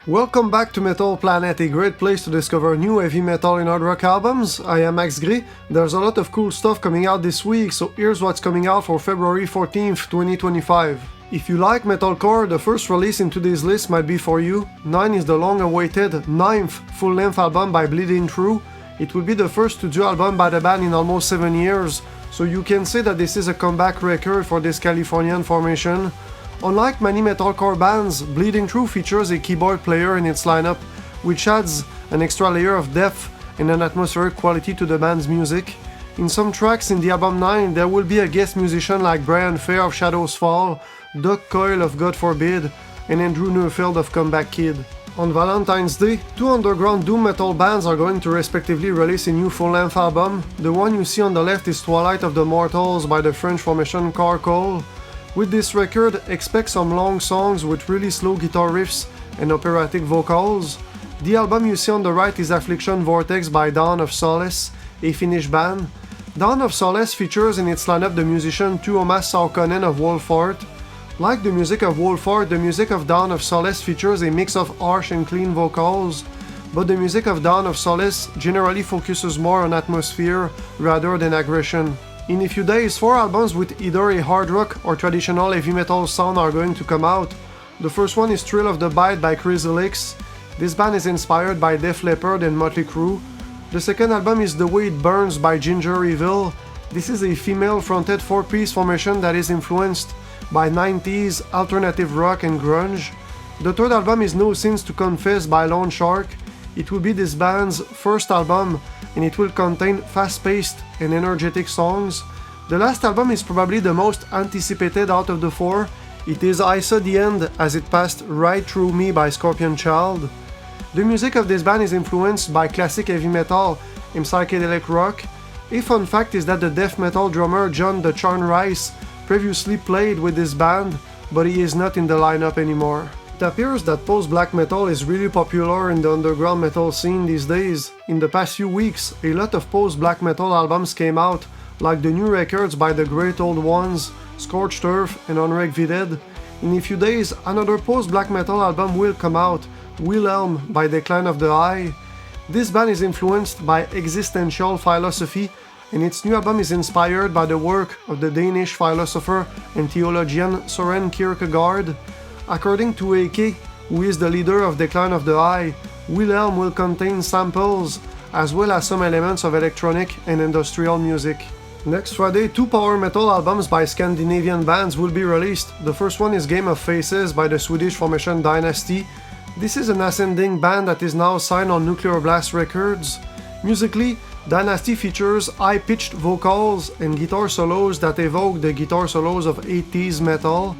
Welcome back to Metal Planet, a great place to discover new heavy metal and hard rock albums. I am Max Gray. There's a lot of cool stuff coming out this week, so here's what's coming out for February 14th, 2025. If you like metalcore, the first release in today's list might be for you. 9 is the long-awaited 9th full-length album by Bleeding Through. It will be the first studio album by the band in almost 7 years, so you can say that this is a comeback record for this Californian formation. Unlike many metalcore bands, Bleeding Through features a keyboard player in its lineup, which adds an extra layer of depth and an atmospheric quality to the band's music. In some tracks in the album 9, there will be a guest musician like Brian Fair of Shadows Fall, Doug Coil of God Forbid, and Andrew Neufeld of Comeback Kid. On Valentine's Day, two underground doom metal bands are going to respectively release a new full-length album. The one you see on the left is Twilight of the Mortals by the French formation Carcolh. With this record, expect some long songs with really slow guitar riffs and operatic vocals. The album you see on the right is Affliction Vortex by Dawn of Solace, a Finnish band. Dawn of Solace features in its lineup the musician Tuomas Saukonen of Wolfheart. Like the music of Wolfheart, the music of Dawn of Solace features a mix of harsh and clean vocals, but the music of Dawn of Solace generally focuses more on atmosphere rather than aggression. In a few days, 4 albums with either a hard rock or traditional heavy metal sound are going to come out. The first one is Thrill of the Bite by Crazy Lixx. This band is inspired by Def Leppard and Motley Crue. The second album is The Way It Burns by Ginger Evil. This is a female-fronted 4-piece formation that is influenced by 90s alternative rock and grunge. The third album is No Sins to Confess by Löanshark. It will be this band's first album, and it will contain fast-paced and energetic songs. The last album is probably the most anticipated out of the 4. It is I Saw the End as it passed right through me by Scorpion Child. The music of this band is influenced by classic heavy metal and psychedelic rock. A fun fact is that the death metal drummer John the Charn Rice previously played with this band, but he is not in the lineup anymore. It appears that post-black metal is really popular in the underground metal scene these days. In the past few weeks, a lot of post-black metal albums came out, like the new records by the Great Old Ones, Scorched Earth and Unrequited. In a few days, another post-black metal album will come out, Wilhelm by Decline of the Eye. This band is influenced by existential philosophy, and its new album is inspired by the work of the Danish philosopher and theologian Søren Kierkegaard. According to AK, who is the leader of Decline of the Eye, Wilhelm will contain samples as well as some elements of electronic and industrial music. Next Friday, 2 power metal albums by Scandinavian bands will be released. The first one is Game of Faces by the Swedish formation Dynazty. This is an ascending band that is now signed on Nuclear Blast Records. Musically, Dynazty features high-pitched vocals and guitar solos that evoke the guitar solos of 80s metal.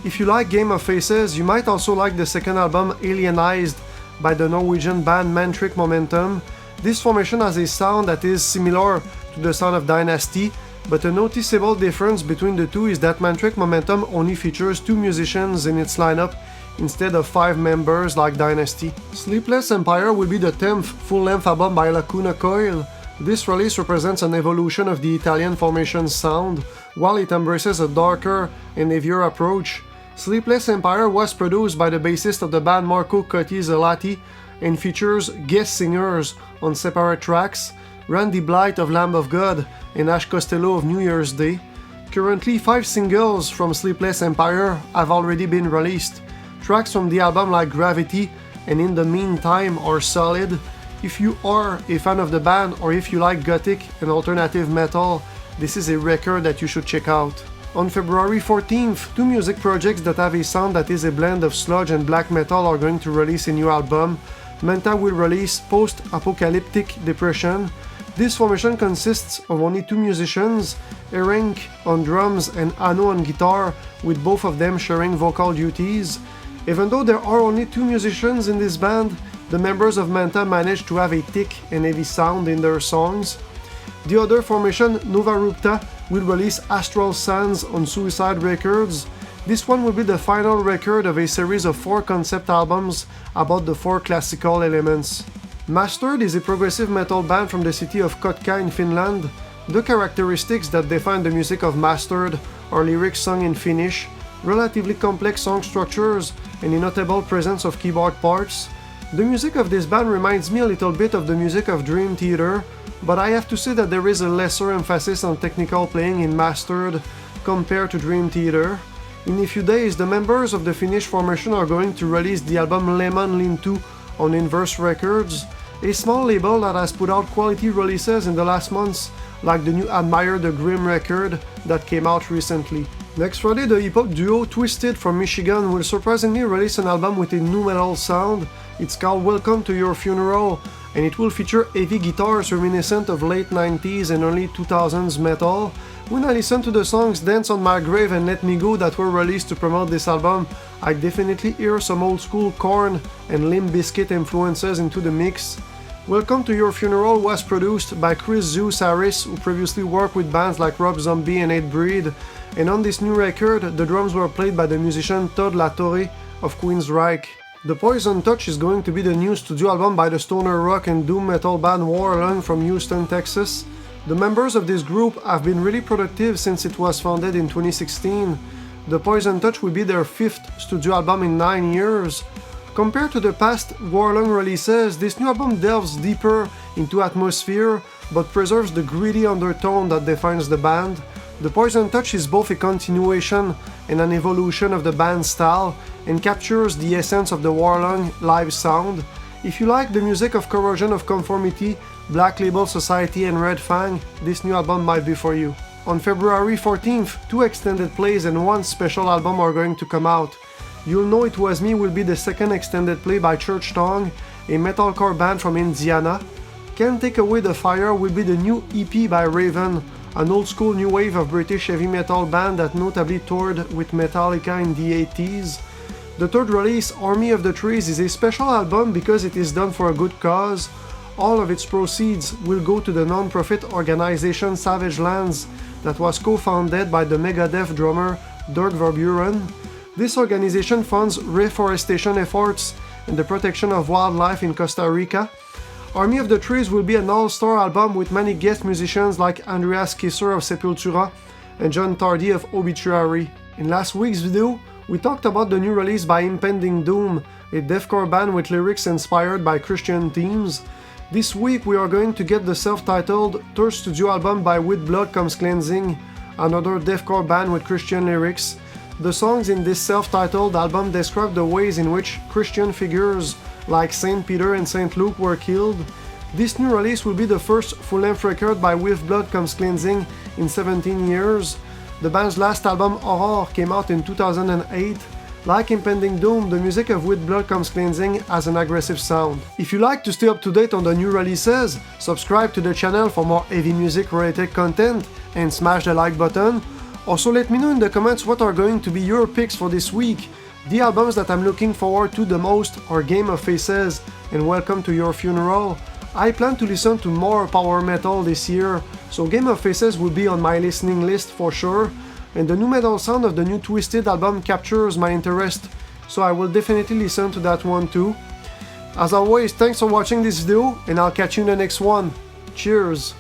If you like Game of Faces, you might also like the second album Alienized by the Norwegian band Mantric Momentum. This formation has a sound that is similar to the sound of Dynazty, but a noticeable difference between the two is that Mantric Momentum only features 2 musicians in its lineup instead of 5 members like Dynazty. Sleepless Empire will be the 10th full-length album by Lacuna Coil. This release represents an evolution of the Italian formation's sound, while it embraces a darker and heavier approach. Sleepless Empire was produced by the bassist of the band Marco Cotti Zelati and features guest singers on separate tracks, Randy Blythe of Lamb of God and Ash Costello of New Year's Day. Currently, 5 singles from Sleepless Empire have already been released. Tracks from the album like Gravity and In the Meantime are solid. If you are a fan of the band or if you like gothic and alternative metal, this is a record that you should check out. On February 14th, 2 music projects that have a sound that is a blend of sludge and black metal are going to release a new album. Mantar will release Post-Apocalyptic Depression. This formation consists of only 2 musicians, Erenk on drums and Ano on guitar, with both of them sharing vocal duties. Even though there are only 2 musicians in this band, the members of Mantar managed to have a thick and heavy sound in their songs. The other formation, Novarupta, will release Astral Sands on Suicide Records. This one will be the final record of a series of 4 concept albums about the 4 classical elements. Mastord is a progressive metal band from the city of Kotka in Finland. The characteristics that define the music of Mastord are lyrics sung in Finnish, relatively complex song structures, and a notable presence of keyboard parts. The music of this band reminds me a little bit of the music of Dream Theater, but I have to say that there is a lesser emphasis on technical playing in Mastord compared to Dream Theater. In a few days, the members of the Finnish formation are going to release the album Lemmon Lintu on Inverse Records, a small label that has put out quality releases in the last months, like the new Admire the Grim record that came out recently. Next Friday, the hip-hop duo Twisted from Michigan will surprisingly release an album with a nu metal sound. It's called Welcome to Your Funeral, and it will feature heavy guitars reminiscent of late 90s and early 2000s metal. When I listen to the songs Dance on My Grave and Let Me Go that were released to promote this album, I definitely hear some old school Korn and Limp Bizkit influences into the mix. Welcome to Your Funeral was produced by Chris Zeus Harris, who previously worked with bands like Rob Zombie and Hatebreed, and on this new record, the drums were played by the musician Todd La Torre of Queensryche. The Poison Touch is going to be the new studio album by the stoner rock and doom metal band Wilhelm from Houston, Texas. The members of this group have been really productive since it was founded in 2016. The Poison Touch will be their 5th studio album in 9 years. Compared to the past Wilhelm releases, this new album delves deeper into atmosphere, but preserves the gritty undertone that defines the band. The Poison Touch is both a continuation and an evolution of the band's style, and captures the essence of the Wilhelm live sound. If you like the music of Corrosion of Conformity, Black Label Society and Red Fang, this new album might be for you. On February 14th, 2 extended plays and 1 special album are going to come out. You'll Know It Was Me will be the 2nd extended play by Church Tongue, a metalcore band from Indiana. Can't Take Away the Fire will be the new EP by Raven, an old school new wave of British heavy metal band that notably toured with Metallica in the 80s. The third release, Army of the Trees, is a special album because it is done for a good cause. All of its proceeds will go to the non-profit organization Savage Lands that was co-founded by the Megadeth drummer Dirk Verburen. This organization funds reforestation efforts and the protection of wildlife in Costa Rica. Army of the Trees will be an all-star album with many guest musicians like Andreas Kisser of Sepultura and John Tardy of Obituary. In last week's video, we talked about the new release by Impending Doom, a deathcore band with lyrics inspired by Christian themes. This week we are going to get the self-titled third studio album by With Blood Comes Cleansing, another deathcore band with Christian lyrics. The songs in this self-titled album describe the ways in which Christian figures like Saint Peter and Saint Luke were killed. This new release will be the first full-length record by With Blood Comes Cleansing in 17 years. The band's last album, Horror, came out in 2008. Like Impending Doom, the music of With Blood Comes Cleansing has an aggressive sound. If you like to stay up to date on the new releases, subscribe to the channel for more heavy music related content and smash the like button. Also let me know in the comments what are going to be your picks for this week. The albums that I'm looking forward to the most are Game of Faces and Welcome to Your Funeral. I plan to listen to more power metal this year, so Game of Faces will be on my listening list for sure, and the nu metal sound of the new Twisted album captures my interest, so I will definitely listen to that one too. As always, thanks for watching this video, and I'll catch you in the next one. Cheers!